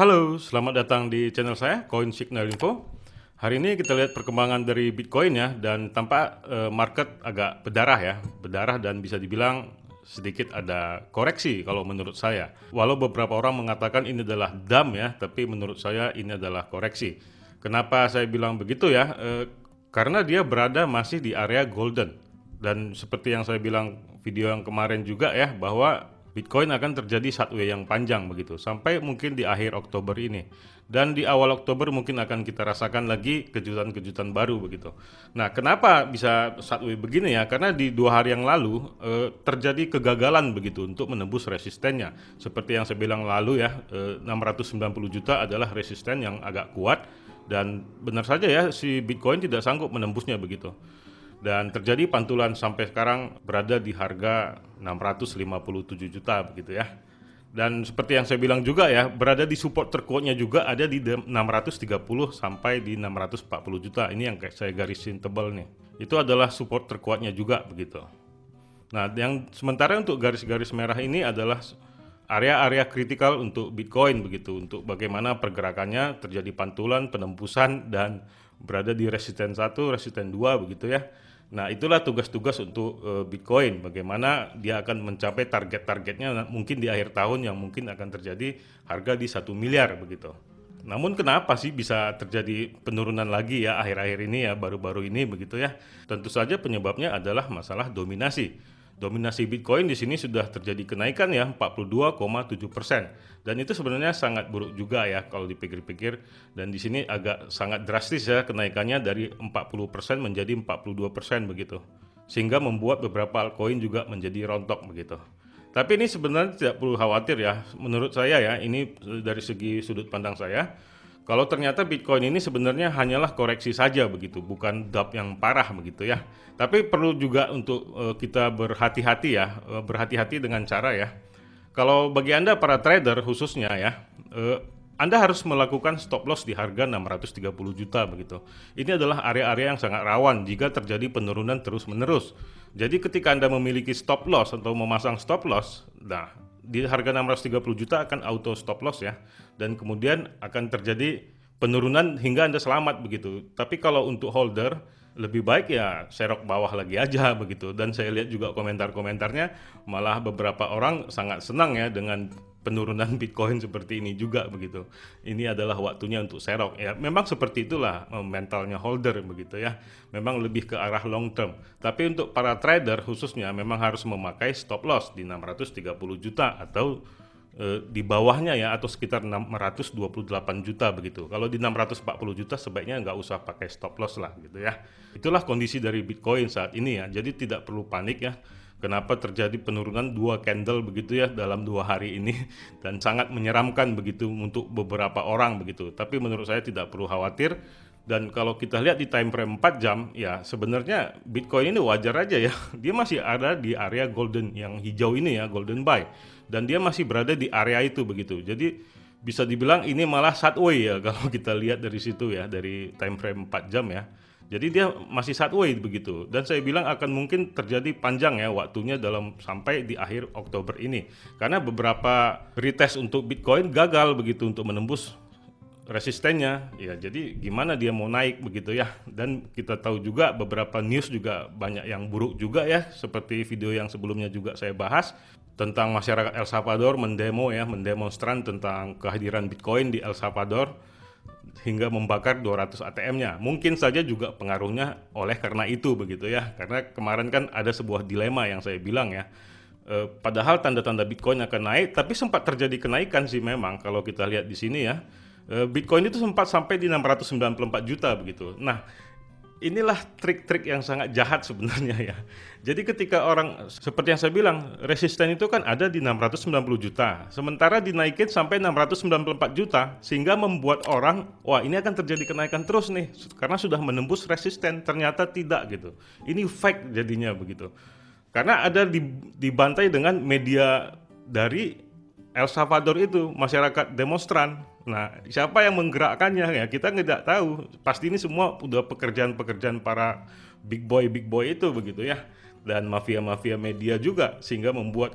Halo, selamat datang di channel saya, Coin Signal Info. Hari ini kita lihat perkembangan dari Bitcoin ya, dan tampak market agak berdarah dan bisa dibilang sedikit ada koreksi kalau menurut saya. Walau beberapa orang mengatakan ini adalah dump ya, tapi menurut saya ini adalah koreksi. Kenapa saya bilang begitu ya? Karena dia berada masih di area golden. Dan seperti yang saya bilang video yang kemarin juga ya, bahwa Bitcoin akan terjadi sideways yang panjang begitu sampai mungkin di akhir Oktober ini, dan di awal Oktober mungkin akan kita rasakan lagi kejutan-kejutan baru begitu. Nah, kenapa bisa sideways begini ya? Karena di 2 hari yang lalu terjadi kegagalan begitu untuk menembus resistennya. Seperti yang saya bilang lalu ya, 690 juta adalah resisten yang agak kuat, dan benar saja ya si Bitcoin tidak sanggup menembusnya begitu. Dan terjadi pantulan sampai sekarang berada di harga 657 juta begitu ya. Dan seperti yang saya bilang juga ya, berada di support terkuatnya juga ada di 630 sampai di 640 juta. Ini yang saya garisin tebal nih. Itu adalah support terkuatnya juga begitu. Nah, yang sementara untuk garis-garis merah ini adalah area-area kritikal untuk Bitcoin begitu, untuk bagaimana pergerakannya terjadi pantulan, penembusan, dan berada di resisten 1, resisten 2 begitu ya. Nah, itulah tugas-tugas untuk Bitcoin, bagaimana dia akan mencapai target-targetnya mungkin di akhir tahun yang mungkin akan terjadi harga di 1 miliar begitu. Namun kenapa sih bisa terjadi penurunan lagi ya akhir-akhir ini ya, baru-baru ini begitu ya? Tentu saja penyebabnya adalah masalah dominasi. Dominasi Bitcoin di sini sudah terjadi kenaikan ya 42,7%, dan itu sebenarnya sangat buruk juga ya kalau dipikir-pikir, dan di sini agak sangat drastis ya kenaikannya dari 40% menjadi 42% begitu, sehingga membuat beberapa altcoin juga menjadi rontok begitu. Tapi ini sebenarnya tidak perlu khawatir ya, menurut saya ya, ini dari segi sudut pandang saya. Kalau ternyata Bitcoin ini sebenarnya hanyalah koreksi saja begitu, bukan dump yang parah begitu ya. Tapi perlu juga untuk kita berhati-hati ya, berhati-hati dengan cara ya. Kalau bagi Anda para trader khususnya ya, Anda harus melakukan stop loss di harga 630 juta begitu. Ini adalah area-area yang sangat rawan jika terjadi penurunan terus-menerus. Jadi ketika Anda memiliki stop loss atau memasang stop loss, nah di harga 630 juta akan auto stop loss ya, dan kemudian akan terjadi penurunan hingga Anda selamat begitu. Tapi kalau untuk holder lebih baik ya serok bawah lagi aja begitu. Dan saya lihat juga komentar-komentarnya, malah beberapa orang sangat senang ya dengan penurunan Bitcoin seperti ini juga begitu. Ini adalah waktunya untuk serok ya. Memang seperti itulah mentalnya holder begitu ya. Memang lebih ke arah long term. Tapi untuk para trader khususnya memang harus memakai stop loss di 630 juta atau di bawahnya ya, atau sekitar 628 juta begitu. Kalau di 640 juta sebaiknya nggak usah pakai stop loss lah gitu ya. Itulah kondisi dari Bitcoin saat ini ya. Jadi tidak perlu panik ya. Kenapa terjadi penurunan 2 candle begitu ya dalam 2 hari ini, dan sangat menyeramkan begitu untuk beberapa orang begitu. Tapi menurut saya tidak perlu khawatir. Dan kalau kita lihat di time frame 4 jam ya, sebenarnya Bitcoin ini wajar aja ya. Dia masih ada di area golden yang hijau ini ya, golden buy. Dan dia masih berada di area itu begitu. Jadi bisa dibilang ini malah sideways ya kalau kita lihat dari situ ya, dari time frame 4 jam ya. Jadi dia masih sideways begitu, dan saya bilang akan mungkin terjadi panjang ya waktunya dalam sampai di akhir Oktober ini, karena beberapa retest untuk Bitcoin gagal begitu untuk menembus resistennya ya. Jadi gimana dia mau naik begitu ya. Dan kita tahu juga beberapa news juga banyak yang buruk juga ya, seperti video yang sebelumnya juga saya bahas tentang masyarakat El Salvador mendemonstran tentang kehadiran Bitcoin di El Salvador hingga membakar 200 ATM-nya. Mungkin saja juga pengaruhnya oleh karena itu begitu ya. Karena kemarin kan ada sebuah dilema yang saya bilang ya. Padahal tanda-tanda Bitcoin akan naik, tapi sempat terjadi kenaikan sih memang kalau kita lihat di sini ya. Bitcoin itu sempat sampai di 694 juta begitu. Nah, inilah trik-trik yang sangat jahat sebenarnya ya. Jadi ketika orang, seperti yang saya bilang, resisten itu kan ada di 690 juta. Sementara dinaikin sampai 694 juta, sehingga membuat orang, wah ini akan terjadi kenaikan terus nih, karena sudah menembus resisten. Ternyata tidak gitu. Ini fake jadinya begitu. Karena ada dibantai dengan media dari El Salvador itu, masyarakat demonstran. Nah, siapa yang menggerakkannya ya kita tidak tahu. Pasti ini semua udah pekerjaan-pekerjaan para big boy itu begitu ya, dan mafia-mafia media juga, sehingga membuat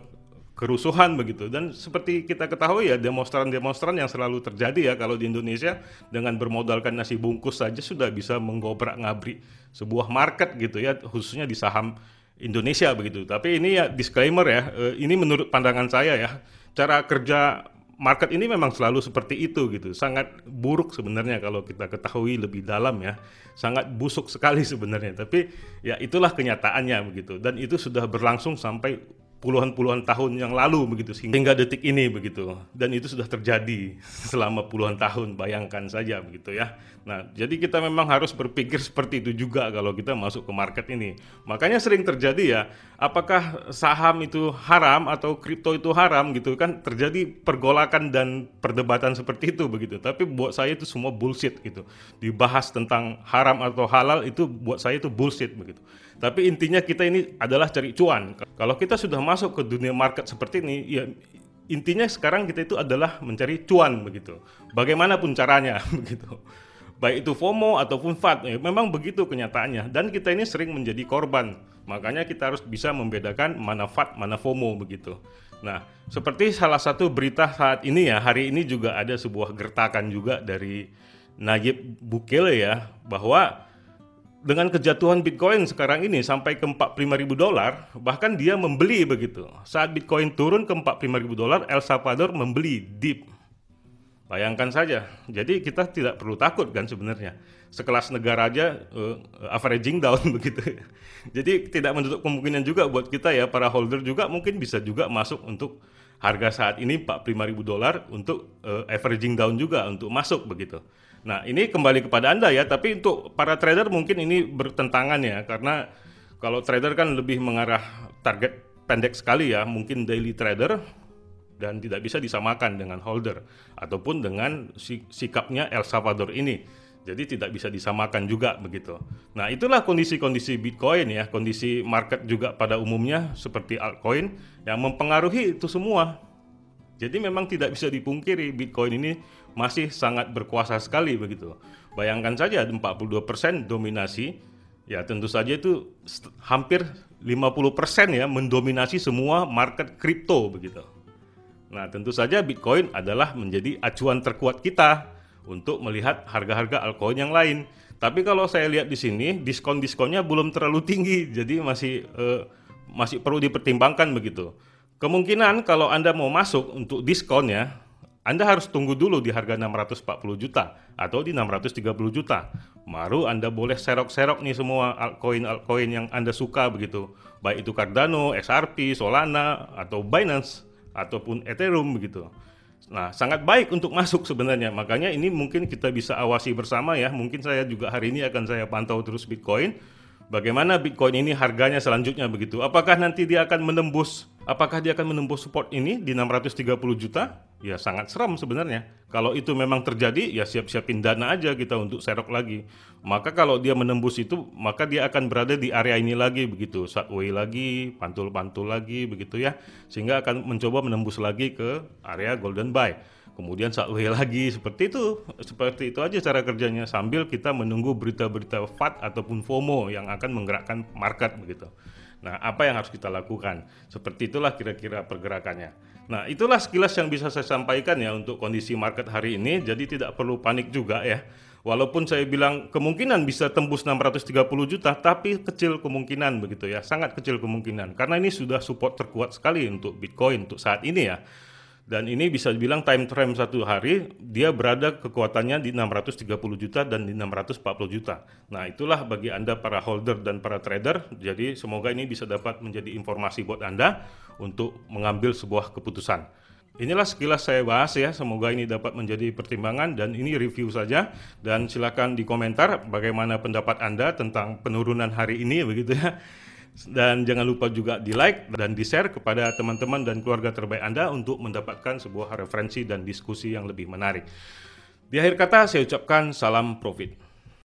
kerusuhan begitu. Dan seperti kita ketahui ya, demonstran-demonstran yang selalu terjadi ya kalau di Indonesia, dengan bermodalkan nasi bungkus saja sudah bisa menggobrak-ngabrik sebuah market gitu ya, khususnya di saham Indonesia begitu. Tapi ini ya disclaimer ya, ini menurut pandangan saya ya, cara kerja market ini memang selalu seperti itu gitu. Sangat buruk sebenarnya kalau kita ketahui lebih dalam ya. Sangat busuk sekali sebenarnya. Tapi ya itulah kenyataannya begitu. Dan itu sudah berlangsung sampai puluhan-puluhan tahun yang lalu begitu, hingga detik ini begitu. Dan itu sudah terjadi selama puluhan tahun, bayangkan saja begitu ya. Nah, jadi kita memang harus berpikir seperti itu juga kalau kita masuk ke market ini. Makanya sering terjadi ya, apakah saham itu haram atau kripto itu haram gitu kan, terjadi pergolakan dan perdebatan seperti itu begitu. Tapi buat saya itu semua bullshit gitu. Dibahas tentang haram atau halal itu buat saya itu bullshit begitu. Tapi intinya kita ini adalah cari cuan. Kalau kita sudah masuk ke dunia market seperti ini, ya intinya sekarang kita itu adalah mencari cuan begitu. Bagaimanapun caranya begitu. Baik itu FOMO ataupun FUD, ya, memang begitu kenyataannya. Dan kita ini sering menjadi korban. Makanya kita harus bisa membedakan mana FUD, mana FOMO begitu. Nah, seperti salah satu berita saat ini ya, hari ini juga ada sebuah gertakan juga dari Nayib Bukele ya, bahwa dengan kejatuhan Bitcoin sekarang ini sampai ke $45.000, bahkan dia membeli begitu. Saat Bitcoin turun ke $45.000, El Salvador membeli dip. Bayangkan saja. Jadi kita tidak perlu takut kan sebenarnya. Sekelas negara aja averaging down begitu. Jadi tidak menutup kemungkinan juga buat kita ya, para holder juga mungkin bisa juga masuk untuk harga saat ini $45.000 untuk averaging down juga untuk masuk begitu. Nah, ini kembali kepada Anda ya, tapi untuk para trader mungkin ini bertentangan ya, karena kalau trader kan lebih mengarah target pendek sekali ya, mungkin daily trader, dan tidak bisa disamakan dengan holder ataupun dengan sikapnya El Salvador ini. Jadi tidak bisa disamakan juga begitu. Nah, itulah kondisi-kondisi Bitcoin ya, kondisi market juga pada umumnya seperti altcoin yang mempengaruhi itu semua. Jadi memang tidak bisa dipungkiri Bitcoin ini masih sangat berkuasa sekali begitu. Bayangkan saja 42% dominasi, ya tentu saja itu hampir 50% ya mendominasi semua market kripto begitu. Nah, tentu saja Bitcoin adalah menjadi acuan terkuat kita untuk melihat harga-harga altcoin yang lain. Tapi kalau saya lihat di sini diskon-diskonnya belum terlalu tinggi, jadi masih perlu dipertimbangkan begitu. Kemungkinan kalau Anda mau masuk untuk diskon ya, Anda harus tunggu dulu di harga 640 juta atau di 630 juta. Baru Anda boleh serok-serok nih semua altcoin yang Anda suka begitu. Baik itu Cardano, XRP, Solana, atau Binance, ataupun Ethereum begitu. Nah, sangat baik untuk masuk sebenarnya. Makanya ini mungkin kita bisa awasi bersama ya. Mungkin saya juga hari ini akan saya pantau terus Bitcoin. Bagaimana Bitcoin ini harganya selanjutnya begitu. Apakah dia akan menembus support ini di 630 juta? Ya sangat seram sebenarnya. Kalau itu memang terjadi, ya siap-siapin dana aja kita untuk serok lagi. Maka kalau dia menembus itu, maka dia akan berada di area ini lagi begitu. Sideways lagi, pantul-pantul lagi begitu ya. Sehingga akan mencoba menembus lagi ke area golden buy. Kemudian sideways lagi, seperti itu aja cara kerjanya, sambil kita menunggu berita-berita FUD ataupun FOMO yang akan menggerakkan market begitu. Nah, apa yang harus kita lakukan? Seperti itulah kira-kira pergerakannya. Nah, itulah sekilas yang bisa saya sampaikan ya untuk kondisi market hari ini. Jadi tidak perlu panik juga ya. Walaupun saya bilang kemungkinan bisa tembus 630 juta, tapi kecil kemungkinan begitu ya, sangat kecil kemungkinan. Karena ini sudah support terkuat sekali untuk Bitcoin untuk saat ini ya. Dan ini bisa dibilang time frame satu hari, dia berada kekuatannya di 630 juta dan di 640 juta. Nah, itulah bagi Anda para holder dan para trader. Jadi semoga ini bisa dapat menjadi informasi buat Anda untuk mengambil sebuah keputusan. Inilah sekilas saya bahas ya, semoga ini dapat menjadi pertimbangan, dan ini review saja. Dan silakan di komentar bagaimana pendapat Anda tentang penurunan hari ini begitu ya. Dan jangan lupa juga di like dan di share kepada teman-teman dan keluarga terbaik Anda untuk mendapatkan sebuah referensi dan diskusi yang lebih menarik. Di akhir kata saya ucapkan salam profit.